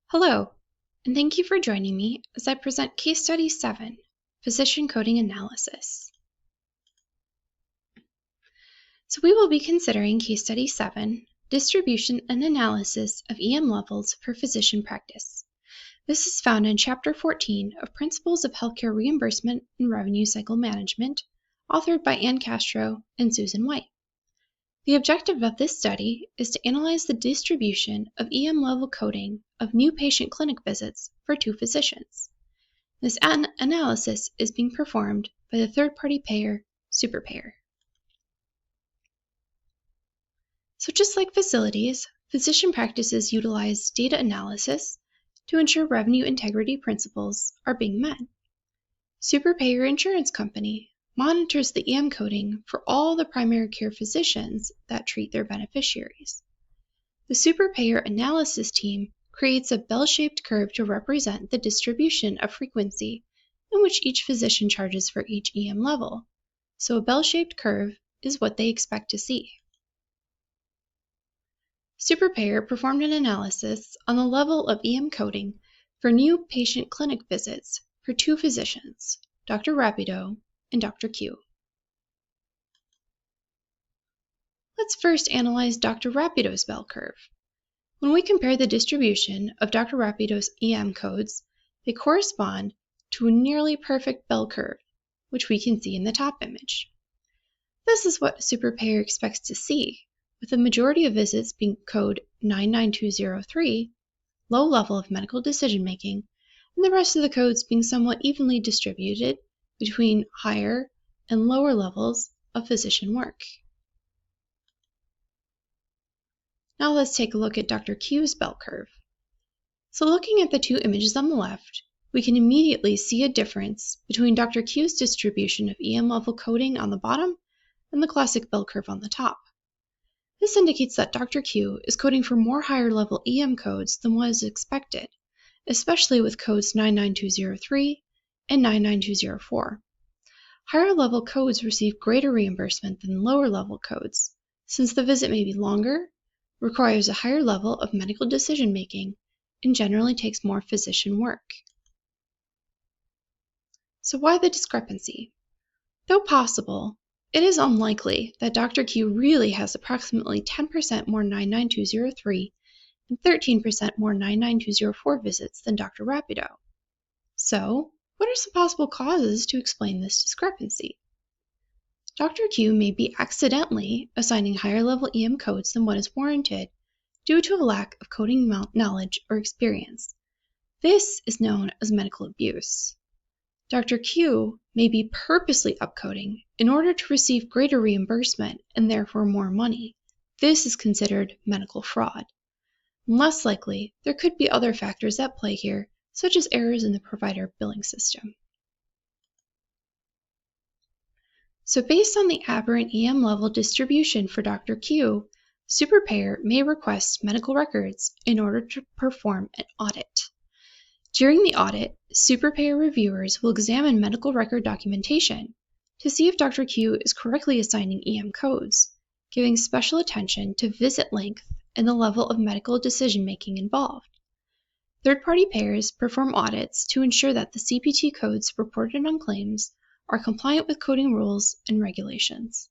Hello, and thank you for joining me as I present Case Study 7, Physician Coding Analysis. So we will be considering Case Study 7, Distribution and Analysis of EM Levels for Physician Practice. This is found in Chapter 14 of Principles of Healthcare Reimbursement and Revenue Cycle Management, authored by Ann Castro and Susan White. The objective of this study is to analyze the distribution of EM level coding of new patient clinic visits for two physicians. This analysis is being performed by the third-party payer, SuperPayer. So just like facilities, physician practices utilize data analysis to ensure revenue integrity principles are being met. SuperPayer Insurance Company monitors the EM coding for all the primary care physicians that treat their beneficiaries. The SuperPayer analysis team creates a bell-shaped curve to represent the distribution of frequency in which each physician charges for each EM level. So a bell-shaped curve is what they expect to see. SuperPayer performed an analysis on the level of EM coding for new patient clinic visits for two physicians, Dr. Rapido and Dr. Q. Let's first analyze Dr. Rapido's bell curve. When we compare the distribution of Dr. Rapido's EM codes, they correspond to a nearly perfect bell curve, which we can see in the top image. This is what SuperPayer expects to see, with the majority of visits being code 99203, low level of medical decision-making, and the rest of the codes being somewhat evenly distributed between higher and lower levels of physician work. Now let's take a look at Dr. Q's bell curve. So looking at the two images on the left, we can immediately see a difference between Dr. Q's distribution of EM level coding on the bottom and the classic bell curve on the top. This indicates that Dr. Q is coding for more higher level EM codes than was expected, especially with codes 99203 and 99204. Higher level codes receive greater reimbursement than lower level codes, since the visit may be longer, requires a higher level of medical decision-making, and generally takes more physician work. So why the discrepancy? Though possible, it is unlikely that Dr. Q really has approximately 10% more 99203 and 13% more 99204 visits than Dr. Rapido. So, what are some possible causes to explain this discrepancy? Dr. Q may be accidentally assigning higher level EM codes than what is warranted due to a lack of coding knowledge or experience. This is known as medical abuse. Dr. Q may be purposely upcoding in order to receive greater reimbursement and therefore more money. This is considered medical fraud. Less likely, there could be other factors at play here, such as errors in the provider billing system. So based on the aberrant EM level distribution for Dr. Q, SuperPayer may request medical records in order to perform an audit. During the audit, SuperPayer reviewers will examine medical record documentation to see if Dr. Q is correctly assigning EM codes, giving special attention to visit length and the level of medical decision-making involved. Third-party payers perform audits to ensure that the CPT codes reported on claims are compliant with coding rules and regulations.